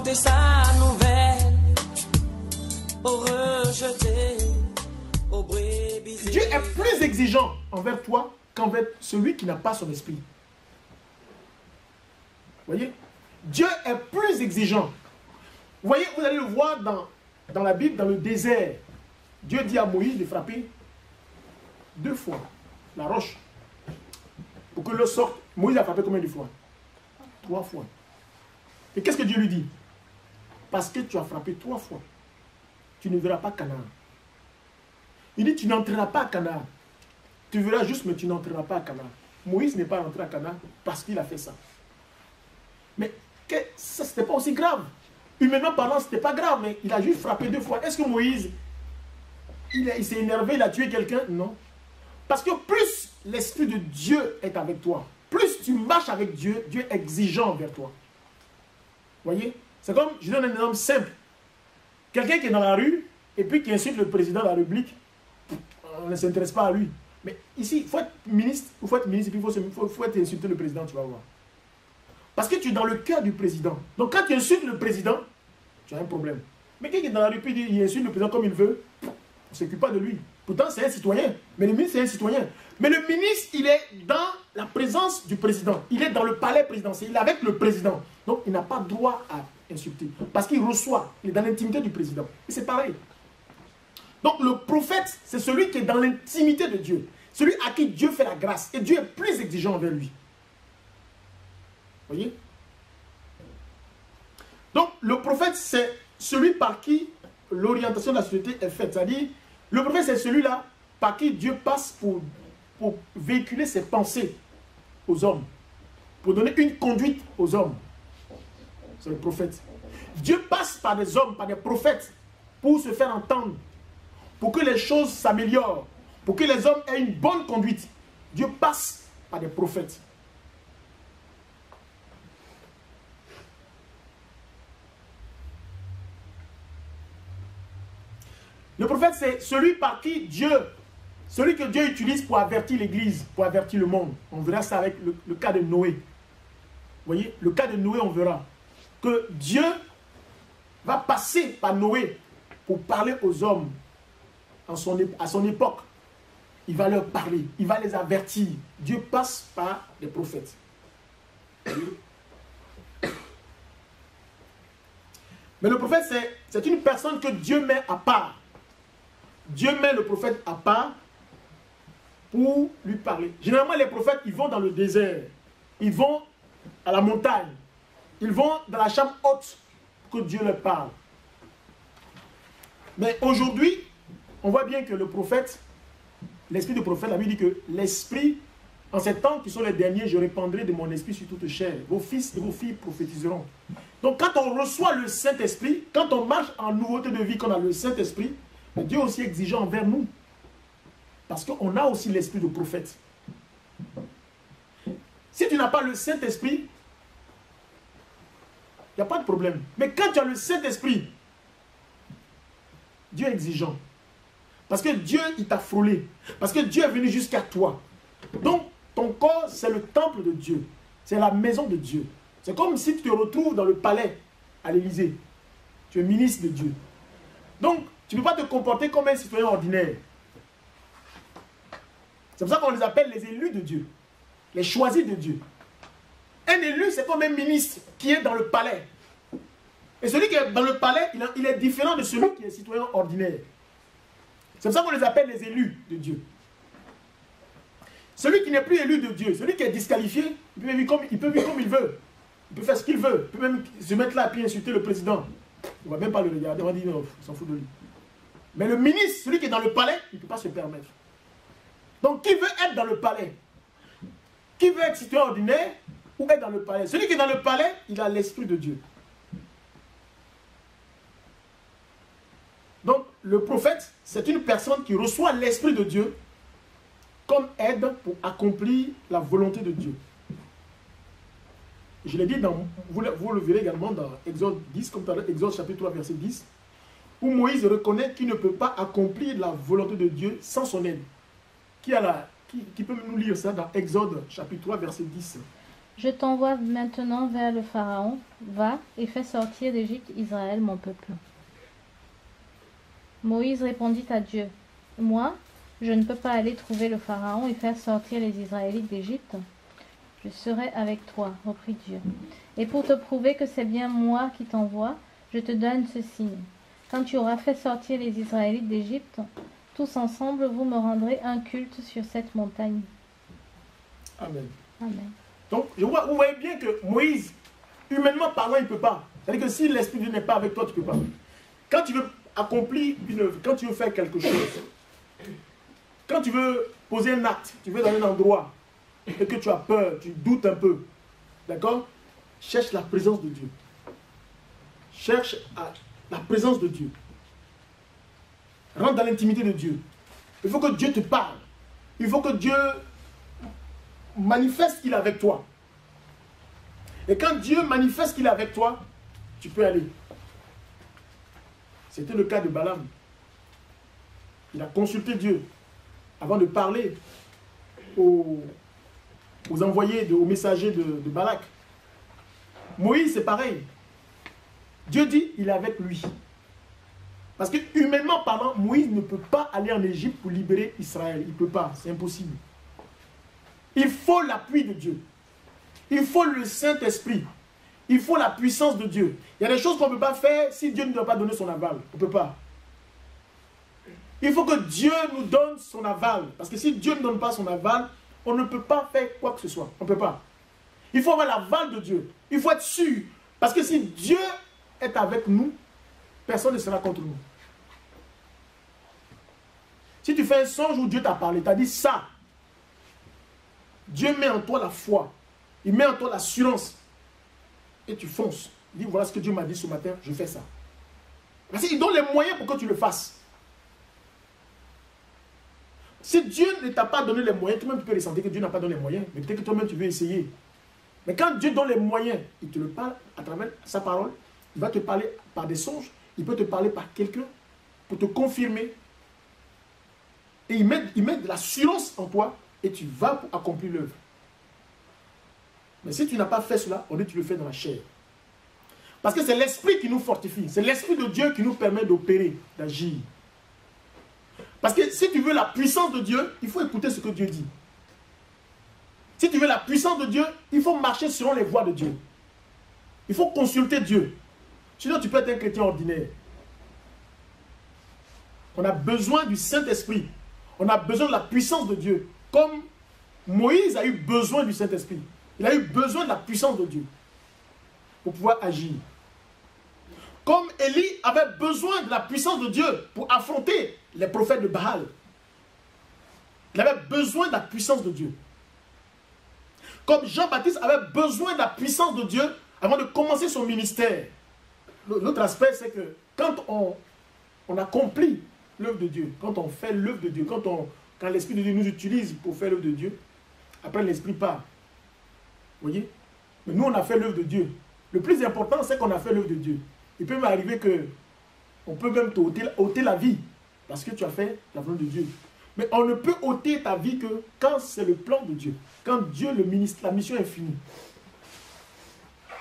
porter sa nouvelle aux rejetés, aux brebis. Dieu est plus exigeant envers toi qu'envers celui qui n'a pas son esprit. Vous voyez? Dieu est plus exigeant. Vous voyez, vous allez le voir dans la Bible, dans le désert. Dieu dit à Moïse de frapper 2 fois la roche pour que l'eau sorte. Moïse a frappé combien de fois? 3 fois. Et qu'est-ce que Dieu lui dit? Parce que tu as frappé 3 fois, tu ne verras pas Canaan. Il dit, tu n'entreras pas à Canaan. Tu verras juste, mais tu n'entreras pas à Canaan. Moïse n'est pas rentré à Canaan parce qu'il a fait ça. Mais ça, ce n'était pas aussi grave. Humainement parlant, ce n'était pas grave, mais il a juste frappé 2 fois. Est-ce que Moïse, il s'est énervé, il a tué quelqu'un? Non. Parce que plus l'Esprit de Dieu est avec toi, plus tu marches avec Dieu, Dieu est exigeant envers toi. Vous voyez? C'est comme, je donne un exemple simple. Quelqu'un qui est dans la rue, et puis qui insulte le président de la République, on ne s'intéresse pas à lui. Mais ici, il faut être ministre, et puis il faut être insulter le président, tu vas voir. Parce que tu es dans le cœur du président. Donc quand tu insultes le président, tu as un problème. Mais quelqu'un qui est dans la rue, il insulte le président comme il veut, on ne s'occupe pas de lui. Pourtant, c'est un citoyen. Mais le ministre, c'est un citoyen. Mais le ministre, il est dans la présence du président. Il est dans le palais présidentiel. Il est avec le président. Donc, il n'a pas droit à insulter. Parce qu'il reçoit. Il est dans l'intimité du président. Et c'est pareil. Donc, le prophète, c'est celui qui est dans l'intimité de Dieu. Celui à qui Dieu fait la grâce. Et Dieu est plus exigeant envers lui. Vous voyez? Donc, le prophète, c'est celui par qui l'orientation de la société est faite. C'est-à-dire, le prophète, c'est celui-là par qui Dieu passe pour véhiculer ses pensées aux hommes. Pour donner une conduite aux hommes. C'est le prophète. Dieu passe par des hommes, par des prophètes, pour se faire entendre. Pour que les choses s'améliorent. Pour que les hommes aient une bonne conduite. Dieu passe par des prophètes. Le prophète, c'est celui par qui celui que Dieu utilise pour avertir l'Église, pour avertir le monde. On verra ça avec le cas de Noé. Vous voyez, le cas de Noé, on verra que Dieu va passer par Noé pour parler aux hommes à son époque. Il va leur parler, il va les avertir. Dieu passe par des prophètes. Mais le prophète, c'est une personne que Dieu met à part. Dieu met le prophète à part pour lui parler. Généralement, les prophètes, ils vont dans le désert. Ils vont à la montagne. Ils vont dans la chambre haute pour que Dieu leur parle. Mais aujourd'hui, on voit bien que le prophète, l'esprit du prophète, la Bible dit que l'esprit, en ces temps qui sont les derniers, je répandrai de mon esprit sur toute chair. Vos fils et vos filles prophétiseront. Donc quand on reçoit le Saint-Esprit, quand on marche en nouveauté de vie, qu'on a le Saint-Esprit, Dieu est aussi exigeant envers nous. Parce qu'on a aussi l'esprit de prophète. Si tu n'as pas le Saint-Esprit, il n'y a pas de problème. Mais quand tu as le Saint-Esprit, Dieu est exigeant. Parce que Dieu, il t'a frôlé. Parce que Dieu est venu jusqu'à toi. Donc, ton corps, c'est le temple de Dieu. C'est la maison de Dieu. C'est comme si tu te retrouves dans le palais à l'Élysée. Tu es ministre de Dieu. Donc, tu ne peux pas te comporter comme un citoyen ordinaire. C'est pour ça qu'on les appelle les élus de Dieu. Les choisis de Dieu. Un élu, c'est comme un ministre qui est dans le palais. Et celui qui est dans le palais, il est différent de celui qui est citoyen ordinaire. C'est pour ça qu'on les appelle les élus de Dieu. Celui qui n'est plus élu de Dieu, celui qui est disqualifié, il peut vivre comme il veut. Il peut faire ce qu'il veut. Il peut même se mettre là et puis insulter le président. On ne va même pas le regarder. On va dire, non, on s'en fout de lui. Mais le ministre, celui qui est dans le palais, il ne peut pas se permettre. Donc, qui veut être dans le palais? Qui veut être citoyen ordinaire ou être dans le palais? Celui qui est dans le palais, il a l'esprit de Dieu. Donc, le prophète, c'est une personne qui reçoit l'esprit de Dieu comme aide pour accomplir la volonté de Dieu. Je l'ai dit, vous le verrez également dans Exode 10, comme Exode chapitre 3, verset 10, où Moïse reconnaît qu'il ne peut pas accomplir la volonté de Dieu sans son aide. Qui peut nous lire ça dans Exode chapitre 3, verset 10? Je t'envoie maintenant vers le Pharaon. Va et fais sortir d'Égypte Israël, mon peuple. Moïse répondit à Dieu, moi, je ne peux pas aller trouver le Pharaon et faire sortir les Israélites d'Égypte. Je serai avec toi, reprit Dieu. Et pour te prouver que c'est bien moi qui t'envoie, je te donne ce signe. Quand tu auras fait sortir les Israélites d'Égypte, tous ensemble, vous me rendrez un culte sur cette montagne. Amen. Amen. Donc, vous voyez bien que Moïse, humainement parlant, il ne peut pas. C'est-à-dire que si l'Esprit de Dieu n'est pas avec toi, tu ne peux pas. Quand tu veux accomplir une œuvre, quand tu veux faire quelque chose, quand tu veux poser un acte, tu veux dans un endroit, et que tu as peur, tu doutes un peu, d'accord? Cherche la présence de Dieu. Cherche la présence de Dieu. Rentre dans l'intimité de Dieu. Il faut que Dieu te parle. Il faut que Dieu manifeste qu'il est avec toi. Et quand Dieu manifeste qu'il est avec toi, tu peux aller. C'était le cas de Balaam. Il a consulté Dieu avant de parler aux envoyés, aux messagers de Balak. Moïse, c'est pareil. Dieu dit, il est avec lui. Parce que humainement parlant, Moïse ne peut pas aller en Égypte pour libérer Israël. Il ne peut pas, c'est impossible. Il faut l'appui de Dieu. Il faut le Saint-Esprit. Il faut la puissance de Dieu. Il y a des choses qu'on ne peut pas faire si Dieu ne doit pas donner son aval. On ne peut pas. Il faut que Dieu nous donne son aval. Parce que si Dieu ne donne pas son aval, on ne peut pas faire quoi que ce soit. On ne peut pas. Il faut avoir l'aval de Dieu. Il faut être sûr. Parce que si Dieu est avec nous, personne ne sera contre nous. Si tu fais un songe où Dieu t'a parlé, t'a dit ça, Dieu met en toi la foi. Il met en toi l'assurance. Et tu fonces. Il dit, voilà ce que Dieu m'a dit ce matin, je fais ça. Parce qu'il donne les moyens pour que tu le fasses. Si Dieu ne t'a pas donné les moyens, toi-même tu peux ressentir que Dieu n'a pas donné les moyens. Mais peut-être que toi-même tu veux essayer. Mais quand Dieu donne les moyens, il te le parle à travers sa parole. Il va te parler par des songes. Il peut te parler par quelqu'un pour te confirmer. Et il met de l'assurance en toi et tu vas pour accomplir l'œuvre. Mais si tu n'as pas fait cela, on dit que tu le fais dans la chair. Parce que c'est l'esprit qui nous fortifie. C'est l'esprit de Dieu qui nous permet d'opérer, d'agir. Parce que si tu veux la puissance de Dieu, il faut écouter ce que Dieu dit. Si tu veux la puissance de Dieu, il faut marcher selon les voies de Dieu. Il faut consulter Dieu. Sinon, tu peux être un chrétien ordinaire. On a besoin du Saint-Esprit. On a besoin de la puissance de Dieu. Comme Moïse a eu besoin du Saint-Esprit. Il a eu besoin de la puissance de Dieu pour pouvoir agir. Comme Élie avait besoin de la puissance de Dieu pour affronter les prophètes de Baal. Il avait besoin de la puissance de Dieu. Comme Jean-Baptiste avait besoin de la puissance de Dieu avant de commencer son ministère. L'autre aspect, c'est que quand on accomplit l'œuvre de Dieu, quand on fait l'œuvre de Dieu, quand l'Esprit de Dieu nous utilise pour faire l'œuvre de Dieu, après l'Esprit part. Vous voyez? Mais nous, on a fait l'œuvre de Dieu. Le plus important, c'est qu'on a fait l'œuvre de Dieu. Il peut m'arriver qu'on peut même ôter la vie parce que tu as fait la volonté de Dieu. Mais on ne peut ôter ta vie que quand c'est le plan de Dieu. Quand Dieu le ministre, la mission est finie.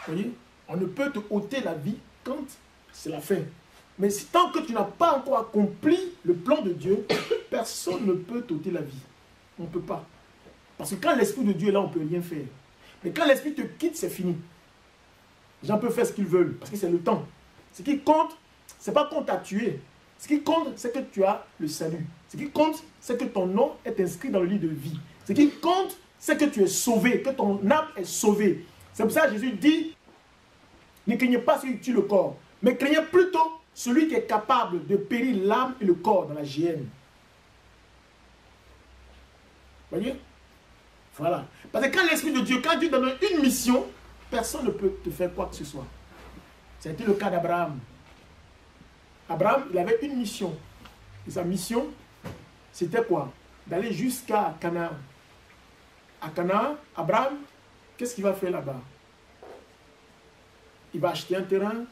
Vous voyez? On ne peut te ôter la vie quand c'est la fin. Mais tant que tu n'as pas encore accompli le plan de Dieu, personne ne peut t'ôter la vie. On ne peut pas. Parce que quand l'Esprit de Dieu est là, on ne peut rien faire. Mais quand l'Esprit te quitte, c'est fini. Les gens peuvent faire ce qu'ils veulent, parce que c'est le temps. Ce qui compte, ce n'est pas qu'on t'a tué. Ce qui compte, c'est que tu as le salut. Ce qui compte, c'est que ton nom est inscrit dans le livre de vie. Ce qui compte, c'est que tu es sauvé, que ton âme est sauvée. C'est pour ça que Jésus dit, ne craignez pas celui qui tue le corps, mais craignez plutôt celui qui est capable de périr l'âme et le corps dans la géhenne. Vous voyez? Voilà. Parce que quand l'Esprit de Dieu, quand Dieu donne une mission, personne ne peut te faire quoi que ce soit. Ça a été le cas d'Abraham. Abraham, il avait une mission. Et sa mission, c'était quoi? D'aller jusqu'à Canaan. À Canaan, Abraham, qu'est-ce qu'il va faire là-bas? Il va acheter un terrain.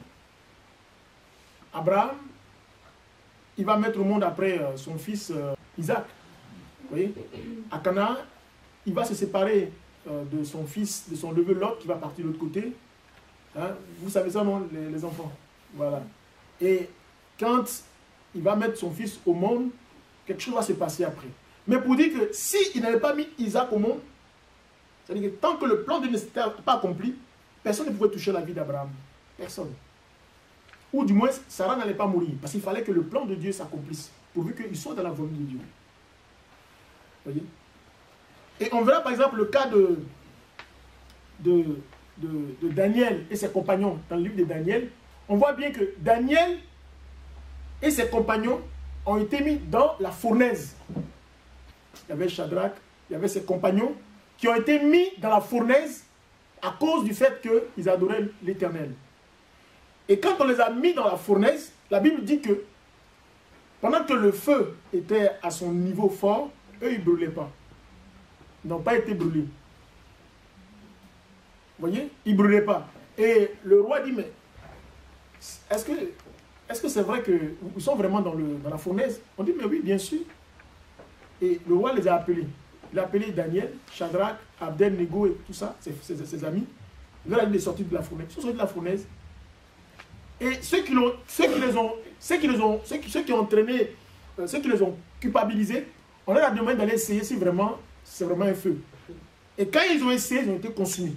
Abraham, il va mettre au monde après son fils Isaac. Vous voyez? À Canaan, il va se séparer de son fils, de son neveu Lot qui va partir de l'autre côté. Hein? Vous savez ça, non, les enfants? Voilà. Et quand il va mettre son fils au monde, quelque chose va se passer après. Mais pour dire que s'il n'avait pas mis Isaac au monde, c'est-à-dire que tant que le plan de Dieu n'était pas accompli, personne ne pouvait toucher la vie d'Abraham. Personne. Ou du moins, Sarah n'allait pas mourir. Parce qu'il fallait que le plan de Dieu s'accomplisse. Pourvu qu'il soit dans la volonté de Dieu. Vous voyez? Et on verra par exemple le cas de Daniel et ses compagnons dans le livre de Daniel. On voit bien que Daniel et ses compagnons ont été mis dans la fournaise. Il y avait Shadrach, il y avait ses compagnons qui ont été mis dans la fournaise à cause du fait qu'ils adoraient l'Éternel. Et quand on les a mis dans la fournaise, la Bible dit que pendant que le feu était à son niveau fort, eux, ils ne brûlaient pas. Ils n'ont pas été brûlés. Vous voyez? Ils ne brûlaient pas. Et le roi dit, mais est-ce que c'est vrai qu'ils sont vraiment dans la fournaise? On dit, mais oui, bien sûr. Et le roi les a appelés. Il a appelé Daniel, Shadrach, Abednego et tout ça, ses amis. Il leur a dit de sortir de la fournaise. Ils sont sortis de la fournaise. Et ceux qui ont entraîné, ceux qui les ont culpabilisés, on leur a demandé d'aller essayer si vraiment c'est vraiment un feu. Et quand ils ont essayé, ils ont été consumés.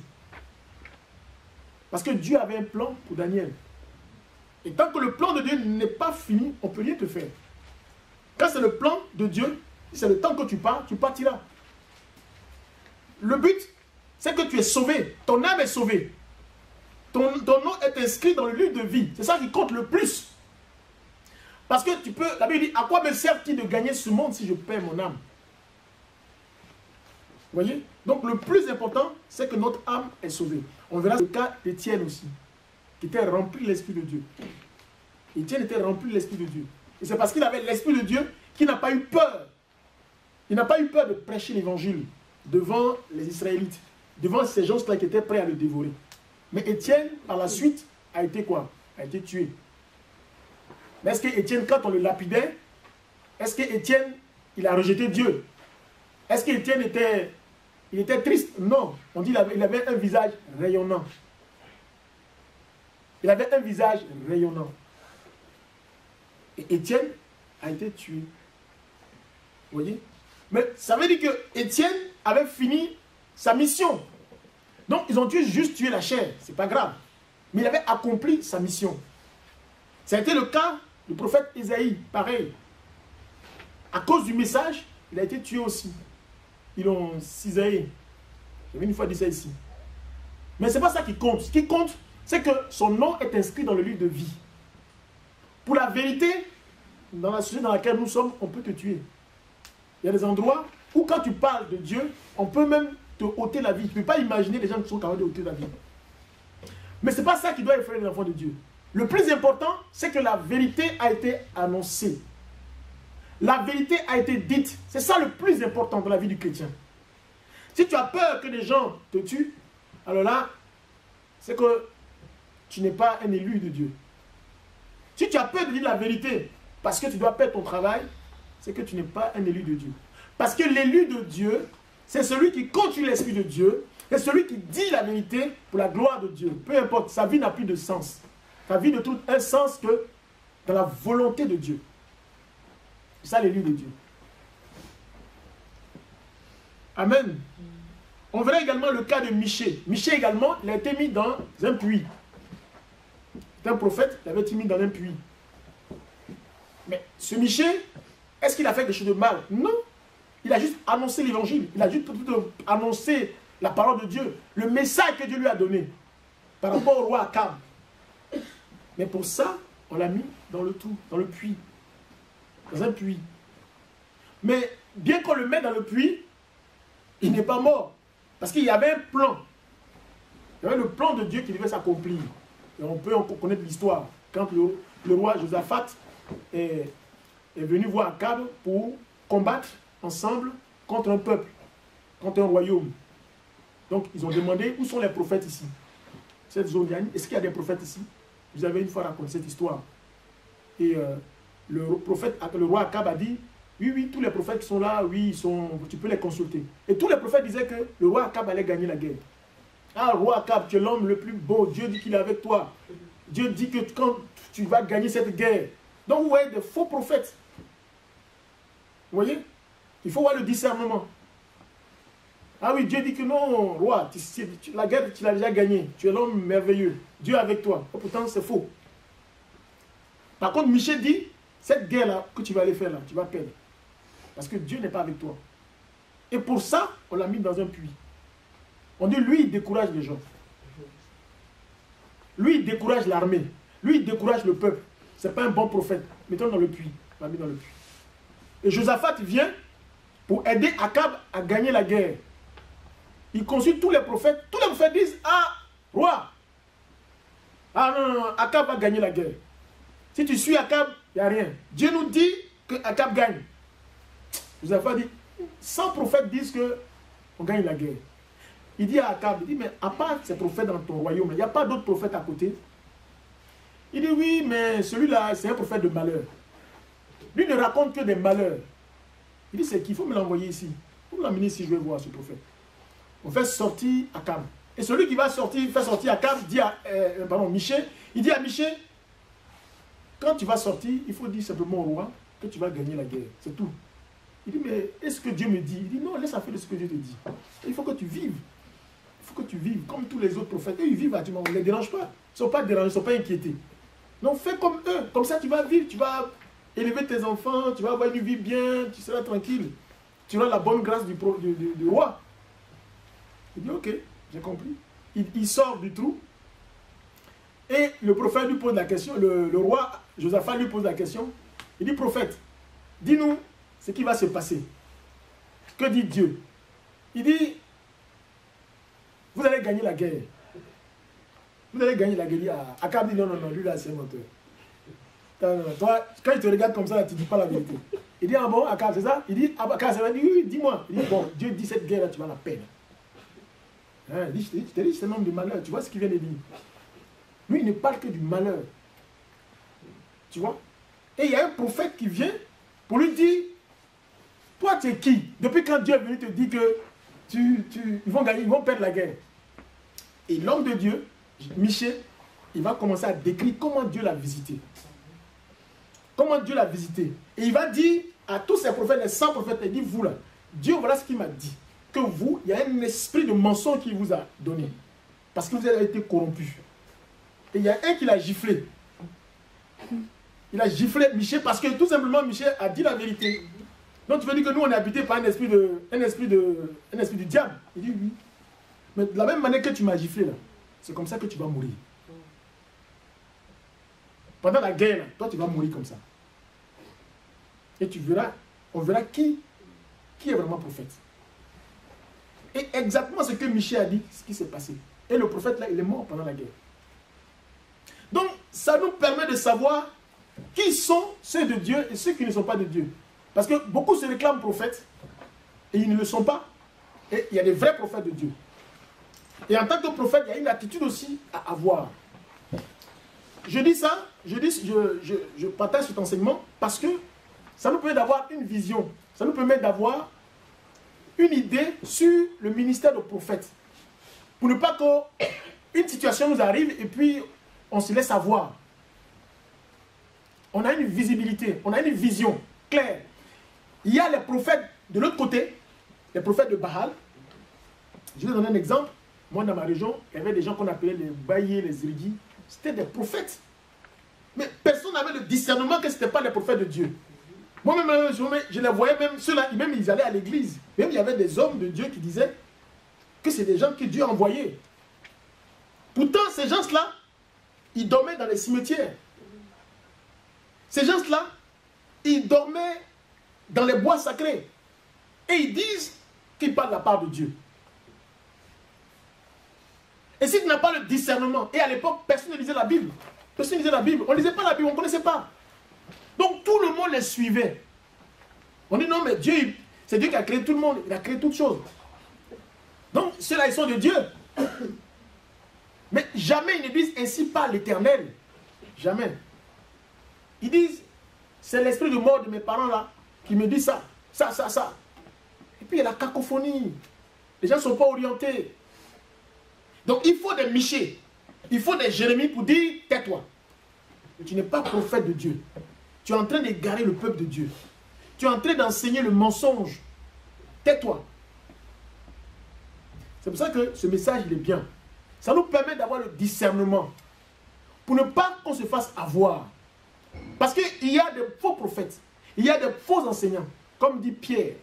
Parce que Dieu avait un plan pour Daniel. Et tant que le plan de Dieu n'est pas fini, on ne peut rien te faire. Quand c'est le plan de Dieu, si c'est le temps que tu pars, tu partiras. Le but, c'est que tu es sauvé. Ton âme est sauvée. Ton nom est inscrit dans le livre de vie. C'est ça qui compte le plus. Parce que tu peux, la Bible dit, à quoi me sert-il de gagner ce monde si je perds mon âme? Vous voyez? Donc le plus important, c'est que notre âme est sauvée. On verra le cas d'Étienne aussi, qui était rempli de l'Esprit de Dieu. Étienne était rempli de l'Esprit de Dieu. Et c'est parce qu'il avait l'Esprit de Dieu qu'il n'a pas eu peur. Il n'a pas eu peur de prêcher l'Évangile devant les Israélites, devant ces gens-là qui étaient prêts à le dévorer. Mais Étienne, par la suite, a été quoi? A été tué. Mais est-ce qu'Étienne, quand on le lapidait, est-ce qu'Étienne, il a rejeté Dieu? Est-ce qu'Étienne était triste? Non. On dit qu'il avait un visage rayonnant. Il avait un visage rayonnant. Et Étienne a été tué. Vous voyez? Mais ça veut dire que Étienne avait fini sa mission. Donc ils ont dû juste tuer la chair. C'est pas grave. Mais il avait accompli sa mission. Ça a été le cas du prophète Isaïe. Pareil. À cause du message, il a été tué aussi. Ils l'ont cisaillé. J'avais une fois dit ça ici. Mais ce n'est pas ça qui compte. Ce qui compte, c'est que son nom est inscrit dans le livre de vie. Pour la vérité, dans la société dans laquelle nous sommes, on peut te tuer. Il y a des endroits où quand tu parles de Dieu, on peut même te ôter la vie. Tu ne peux pas imaginer les gens qui sont capables de ôter la vie. Mais ce n'est pas ça qui doit effrayer les enfants de Dieu. Le plus important, c'est que la vérité a été annoncée. La vérité a été dite. C'est ça le plus important dans la vie du chrétien. Si tu as peur que les gens te tuent, alors là, c'est que tu n'es pas un élu de Dieu. Si tu as peur de dire la vérité parce que tu dois perdre ton travail, c'est que tu n'es pas un élu de Dieu. Parce que l'élu de Dieu, c'est celui qui continue l'Esprit de Dieu, c'est celui qui dit la vérité pour la gloire de Dieu. Peu importe, sa vie n'a plus de sens. Sa vie ne trouve un sens que dans la volonté de Dieu. C'est ça l'élu de Dieu. Amen. On verra également le cas de Michée. Michée également, il a été mis dans un puits. C'est un prophète, il avait été mis dans un puits. Mais ce Michée, est-ce qu'il a fait quelque chose de mal? Non. Il a juste annoncé l'évangile. Il a juste annoncé la parole de Dieu. Le message que Dieu lui a donné par rapport au roi Akab. Mais pour ça, on l'a mis dans le trou, dans le puits. Dans un puits. Mais bien qu'on le mette dans le puits, il n'est pas mort. Parce qu'il y avait un plan. Il y avait le plan de Dieu qui devait s'accomplir. Et on peut encore connaître l'histoire. Quand le roi Josaphat est venu voir Akab pour combattre ensemble contre un peuple, contre un royaume. Donc ils ont demandé où sont les prophètes ici. Cette zone, est-ce qu'il y a des prophètes ici? Vous avez une fois raconté cette histoire. Et le roi Akab a dit, Oui, oui, tous les prophètes sont là, oui, tu peux les consulter. Et tous les prophètes disaient que le roi Akab allait gagner la guerre. Ah, roi Akab, tu es l'homme le plus beau, Dieu dit qu'il est avec toi. Dieu dit que quand tu vas gagner cette guerre. Donc vous voyez des faux prophètes. Vous voyez? Il faut voir le discernement. Ah oui, Dieu dit que non, roi, la guerre, tu l'as déjà gagnée. Tu es l'homme merveilleux. Dieu est avec toi. Et pourtant, c'est faux. Par contre, Michée dit, cette guerre-là que tu vas aller faire là, tu vas perdre. Parce que Dieu n'est pas avec toi. Et pour ça, on l'a mis dans un puits. On dit, lui, il décourage les gens. Lui, il décourage l'armée. Lui, il décourage le peuple. Ce n'est pas un bon prophète. Mettons dans le puits. On l'a mis dans le puits. Et Josaphat vient pour aider Akab à gagner la guerre. Il consulte tous les prophètes. Tous les prophètes disent, ah, roi. Ah non, non, non, Akab va gagner la guerre. Si tu suis Akab, il n'y a rien. Dieu nous dit que Akab gagne. Josaphat dit, 100 prophètes disent qu'on gagne la guerre. Il dit à Akab, il dit, mais à part ces prophètes dans ton royaume, il n'y a pas d'autres prophètes à côté. Il dit, oui, mais celui-là, c'est un prophète de malheur. Lui ne raconte que des malheurs. Il dit, c'est qu'il faut me l'envoyer ici. Il faut me l'amener ici, je vais voir ce prophète. On fait sortir Akab. Et celui qui va sortir, faire sortir Akab, dit à Michée, il dit à Michée, quand tu vas sortir, il faut dire simplement au roi que tu vas gagner la guerre. C'est tout. Il dit, mais est-ce que Dieu me dit? Il dit, non, laisse faire de ce que Dieu te dit. Il faut que tu vives. Il faut que tu vives comme tous les autres prophètes. Eux, ils vivent, on ne les dérange pas. Ils ne sont pas dérangés, ils ne sont pas inquiétés. Donc fais comme eux. Comme ça, tu vas vivre, tu vas élever tes enfants, tu vas avoir une vie bien, tu seras tranquille. Tu auras la bonne grâce du roi. Il dit, ok, j'ai compris. Il sort du trou. Et le prophète lui pose la question, le roi Josaphat lui pose la question. Il dit, prophète, dis-nous ce qui va se passer. Que dit Dieu? Il dit, vous allez gagner la guerre. Vous allez gagner la guerre. Akab dit, non, non, non, lui là, c'est un menteur. Toi, quand il te regarde comme ça, là, tu ne dis pas la vérité. Il dit, ah bon, Akab, c'est ça? Il dit, ah, Akab, c'est ça? Il dit, oui, dis-moi. Il dit, bon, Dieu dit, cette guerre-là, tu vas la perdre. Hein, il dit, je t'ai dit, c'est un homme de malheur. Tu vois ce qu'il vient de dire? Lui, il ne parle que du malheur. Tu vois? Et il y a un prophète qui vient pour lui dire, toi, tu es qui? Depuis quand Dieu est venu te dire que ils vont gagner, ils vont perdre la guerre. Et l'homme de Dieu, Michée, il va commencer à décrire comment Dieu l'a visité. Comment Dieu l'a visité. Et il va dire à tous ces prophètes, les 100 prophètes, il dit, vous là, Dieu, voilà ce qu'il m'a dit. Que vous, il y a un esprit de mensonge qu'il vous a donné. Parce que vous avez été corrompus. Et il y a un qui l'a giflé. Il a giflé Michée parce que tout simplement Michée a dit la vérité. Donc tu veux dire que nous on est habité par un esprit du diable. Il dit oui. Mais de la même manière que tu m'as giflé là, c'est comme ça que tu vas mourir. Pendant la guerre, là, toi tu vas mourir comme ça. Et tu verras, on verra qui est vraiment prophète. Et exactement ce que Michée a dit, ce qui s'est passé. Et le prophète là, il est mort pendant la guerre. Donc ça nous permet de savoir qui sont ceux de Dieu et ceux qui ne sont pas de Dieu. Parce que beaucoup se réclament prophètes et ils ne le sont pas. Et il y a des vrais prophètes de Dieu. Et en tant que prophète, il y a une attitude aussi à avoir. Je dis ça, je partage cet enseignement parce que ça nous permet d'avoir une vision. Ça nous permet d'avoir une idée sur le ministère de prophète. Pour ne pas qu'une situation nous arrive et puis on se laisse avoir. On a une visibilité, on a une vision claire. Il y a les prophètes de l'autre côté, les prophètes de Baal. Je vais donner un exemple. Moi, dans ma région, il y avait des gens qu'on appelait les baïers, les irigis. C'était des prophètes. Mais personne n'avait le discernement que ce n'était pas les prophètes de Dieu. Moi-même, je les voyais même, ceux-là, même ils allaient à l'église. Même il y avait des hommes de Dieu qui disaient que c'est des gens que Dieu a envoyés. Pourtant, ces gens-là, ils dormaient dans les cimetières. Ces gens-là, ils dormaient dans les bois sacrés. Et ils disent qu'ils parlent de la part de Dieu. Et si tu n'as pas le discernement, et à l'époque, personne ne lisait la Bible. Personne ne lisait la Bible. On ne lisait pas la Bible, on ne connaissait pas. Donc tout le monde les suivait. On dit non, mais Dieu, c'est Dieu qui a créé tout le monde. Il a créé toutes choses. Donc ceux-là, ils sont de Dieu. Mais jamais ils ne disent ainsi par l'Éternel. Jamais. Ils disent, c'est l'esprit de mort de mes parents là qui me dit ça, ça. Et puis il y a la cacophonie. Les gens ne sont pas orientés. Donc il faut des Michée, il faut des Jérémie pour dire tais-toi. Tu n'es pas prophète de Dieu. Tu es en train d'égarer le peuple de Dieu. Tu es en train d'enseigner le mensonge. Tais-toi. C'est pour ça que ce message, il est bien. Ça nous permet d'avoir le discernement. Pour ne pas qu'on se fasse avoir. Parce qu'il y a des faux prophètes. Il y a des faux enseignants. Comme dit Pierre.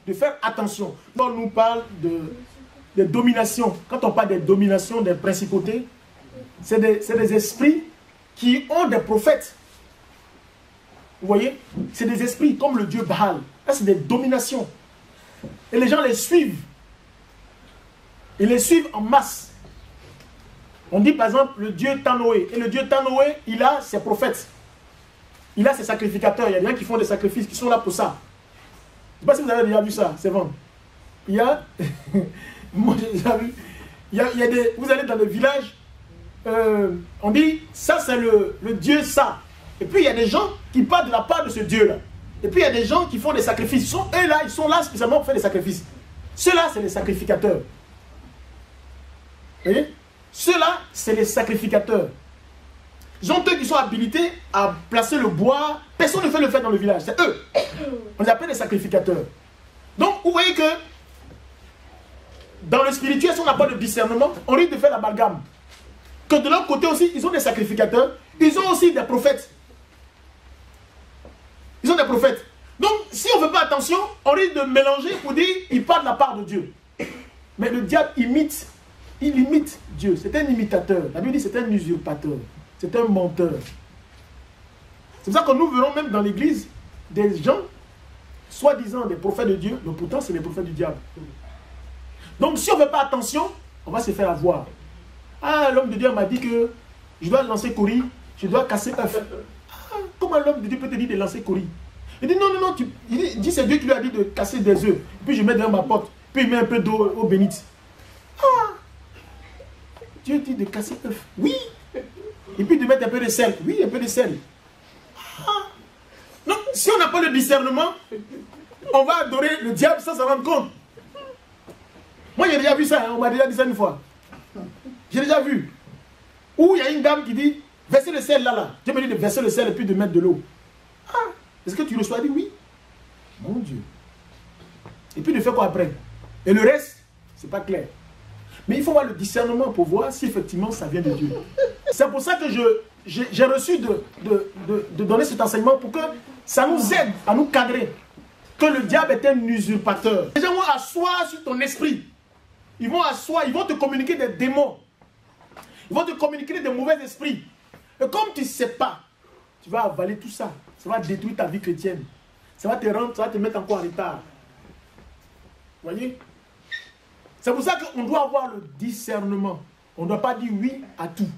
De faire attention. Quand on nous parle de domination, quand on parle des dominations, des principautés, c'est des esprits qui ont des prophètes. Vous voyez? C'est des esprits comme le dieu Baal. Là, c'est des dominations. Et les gens les suivent. Ils les suivent en masse. On dit par exemple le dieu Tanoé. Et le dieu Tanoé, il a ses prophètes. Il a ses sacrificateurs. Il y a des gens qui font des sacrifices, qui sont là pour ça. Je ne sais pas si vous avez déjà vu ça, c'est vrai. Il y a... Moi, j'ai déjà vu. Il y a des... Vous allez dans le village, on dit, ça c'est le dieu ça. Et puis il y a des gens qui parlent de la part de ce dieu-là. Et puis il y a des gens qui font des sacrifices. Ils sont là spécialement pour faire des sacrifices. Ceux-là, c'est les sacrificateurs. Vous voyez? Ceux-là, c'est les sacrificateurs. Ils ont eux qui sont habilités à placer le bois. Personne ne fait le faire dans le village. C'est eux. On les appelle les sacrificateurs. Donc, vous voyez que dans le spirituel, si on n'a pas de discernement, on risque de faire l'amalgame. Que de l'autre côté aussi, ils ont des sacrificateurs. Ils ont aussi des prophètes. Ils ont des prophètes. Donc, si on ne fait pas attention, on risque de mélanger pour dire il parle de la part de Dieu. Mais le diable imite. Il imite Dieu. C'est un imitateur. La Bible dit c'est un usurpateur. C'est un menteur. C'est pour ça que nous verrons même dans l'église des gens, soi-disant des prophètes de Dieu, mais pourtant c'est les prophètes du diable. Donc si on ne fait pas attention, on va se faire avoir. Ah, l'homme de Dieu m'a dit que je dois lancer Cori, je dois casser œuf. Ah, comment l'homme de Dieu peut te dire de lancer Cori? Il dit non, il dit c'est Dieu qui lui a dit de casser des œufs. Puis je mets dans ma porte, puis il met un peu d'eau bénite. Ah, Dieu dit de casser œuf. Oui. Et puis de mettre un peu de sel. Oui, un peu de sel. Ah. Donc, si on n'a pas le discernement, on va adorer le diable sans s'en rendre compte. Moi, j'ai déjà vu ça. On m'a déjà dit ça une fois. J'ai déjà vu. Où il y a une dame qui dit, versez le sel là. Dieu me dit de verser le sel et puis de mettre de l'eau. Ah. Est-ce que tu le sois dit? Oui. Mon Dieu. Et puis de faire quoi après? Et le reste, c'est pas clair. Mais il faut avoir le discernement pour voir si effectivement ça vient de Dieu. C'est pour ça que j'ai reçu de donner cet enseignement pour que ça nous aide à nous cadrer. Que le diable est un usurpateur. Les gens vont asseoir sur ton esprit. Ils vont asseoir, ils vont te communiquer des démons. Ils vont te communiquer des mauvais esprits. Et comme tu ne sais pas, tu vas avaler tout ça. Ça va détruire ta vie chrétienne. Ça va te mettre encore en retard. Vous voyez? C'est pour ça qu'on doit avoir le discernement. On ne doit pas dire oui à tout.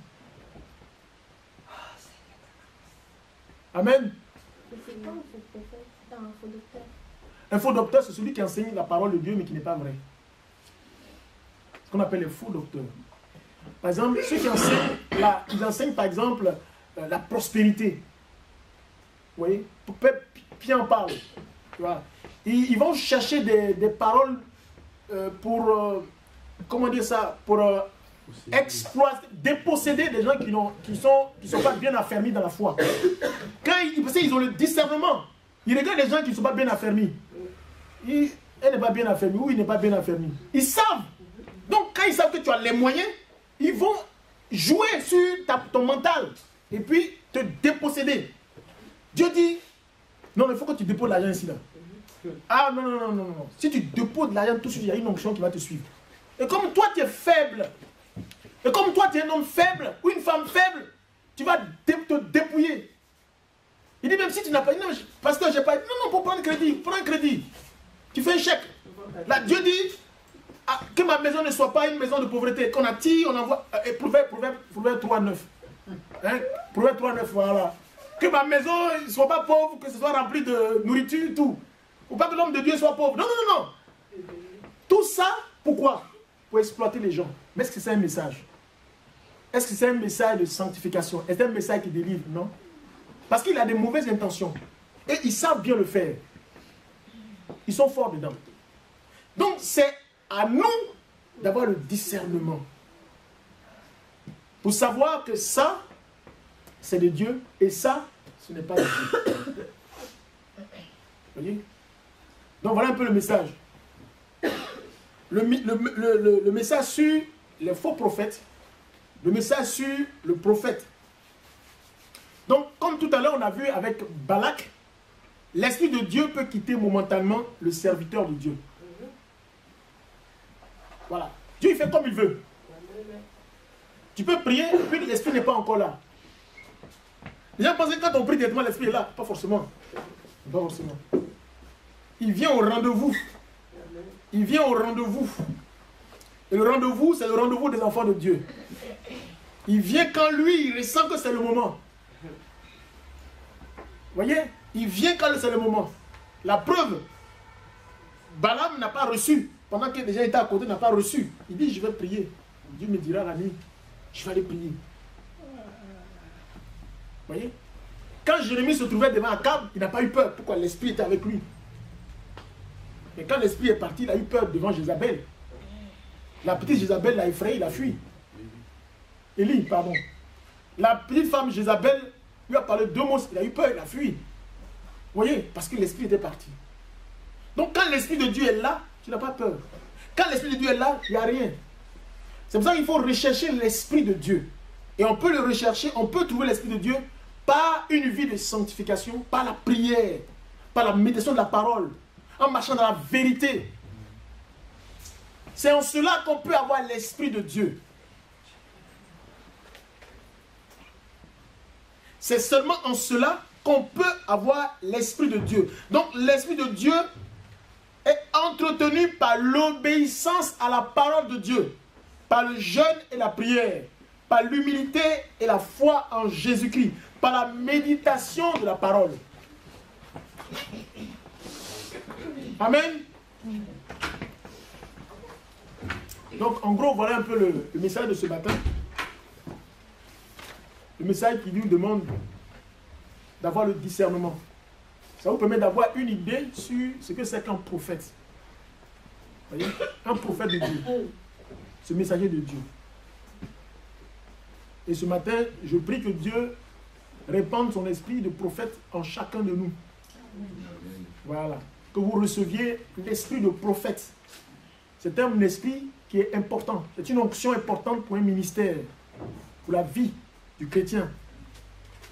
Amen. C'est pas un faux prophète, c'est un faux docteur. Un faux docteur, c'est celui qui enseigne la parole de Dieu mais qui n'est pas vrai. Ce qu'on appelle les faux docteurs. Par exemple, ceux qui enseignent, ils enseignent par exemple la prospérité. Vous voyez? Pierre en parle. Tu vois? Ils vont chercher des paroles pour, comment dire ça, pour exploiter, déposséder des gens qui sont pas bien affermis dans la foi. Parce qu'ils ont le discernement. Ils regardent les gens qui ne sont pas bien affermis. Elle n'est pas bien affermie ou il n'est pas bien affermi. Ils savent. Donc quand ils savent que tu as les moyens, ils vont jouer sur ton mental et puis te déposséder. Dieu dit, non, il faut que tu déposes l'argent ici là. Ah non. Si tu déposes de l'argent tout de suite, il y a une onction qui va te suivre. Et comme toi tu es faible, et comme toi tu es un homme faible ou une femme faible, tu vas te dépouiller. Il dit même si tu n'as pas, non, parce que j'ai pas, non, pour prendre crédit, prends un crédit. Tu fais un chèque. Là, Dieu dit que ma maison ne soit pas une maison de pauvreté. Qu'on attire, on envoie. Proverbe 3.9. Hein? Proverbe 3.9, voilà. Que ma maison ne soit pas pauvre, que ce soit rempli de nourriture, tout. Ou pas que l'homme de Dieu soit pauvre. Non. Tout ça, pourquoi? Pour exploiter les gens. Mais est-ce que c'est un message? Est-ce que c'est un message de sanctification? Est-ce un message qui délivre? Non. Parce qu'il a des mauvaises intentions. Et ils savent bien le faire. Ils sont forts dedans. Donc c'est à nous d'avoir le discernement. Pour savoir que ça, c'est de Dieu et ça, ce n'est pas de Dieu. Vous voyez? Donc voilà un peu le message. Le message sur les faux prophètes, le message sur le prophète. Donc, comme tout à l'heure, on a vu avec Balak, l'Esprit de Dieu peut quitter momentanément le serviteur de Dieu. Voilà. Dieu, il fait comme il veut. Tu peux prier, et puis l'Esprit n'est pas encore là. Les gens pensent que quand on prie directement, l'Esprit est là. Pas forcément. Pas forcément. Il vient au rendez-vous. Il vient au rendez-vous. Et le rendez-vous, c'est le rendez-vous des enfants de Dieu. Il vient quand lui, il ressent que c'est le moment. Vous voyez? Il vient quand c'est le moment. La preuve, Balaam n'a pas reçu. Pendant que déjà était à côté, n'a pas reçu. Il dit, je vais prier. Dieu me dira la nuit, je vais aller prier. Vous voyez? Quand Jérémie se trouvait devant Akab, il n'a pas eu peur. Pourquoi? L'esprit était avec lui. Mais quand l'esprit est parti, il a eu peur devant Jézabel. La petite Jézabel l'a effrayé, il a fui. Élie, pardon. La petite femme Jézabel lui a parlé 2 mots, il a eu peur, il a fui. Vous voyez? Parce que l'esprit était parti. Donc quand l'esprit de Dieu est là, tu n'as pas peur. Quand l'esprit de Dieu est là, il n'y a rien. C'est pour ça qu'il faut rechercher l'esprit de Dieu. Et on peut le rechercher, on peut trouver l'esprit de Dieu par une vie de sanctification, par la prière, par la méditation de la parole, en marchant dans la vérité. C'est en cela qu'on peut avoir l'esprit de Dieu. C'est seulement en cela qu'on peut avoir l'esprit de Dieu. Donc l'esprit de Dieu est entretenu par l'obéissance à la parole de Dieu, par le jeûne et la prière, par l'humilité et la foi en Jésus-Christ, par la méditation de la parole. Amen. Donc en gros, voilà un peu le message de ce matin. Le message qui nous demande d'avoir le discernement. Ça vous permet d'avoir une idée sur ce que c'est qu'un prophète. Vous voyez? Un prophète de Dieu. Ce messager de Dieu. Et ce matin, je prie que Dieu répande son esprit de prophète en chacun de nous. Voilà. Que vous receviez l'esprit de prophète. C'est un esprit qui est important. C'est une onction importante pour un ministère, pour la vie du chrétien.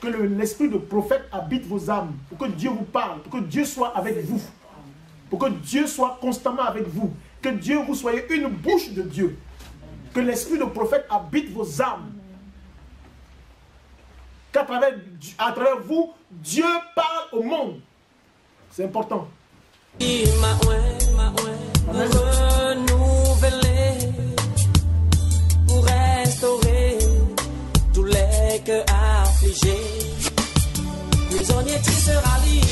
Que l'esprit de prophète habite vos âmes, pour que Dieu vous parle, pour que Dieu soit avec vous, pour que Dieu soit constamment avec vous, que Dieu vous soyez une bouche de Dieu, que l'esprit de prophète habite vos âmes, qu'à travers vous, Dieu parle au monde. C'est important. Renouveler pour restaurer tous les cœurs affligés. Prisonnier, tu seras libre.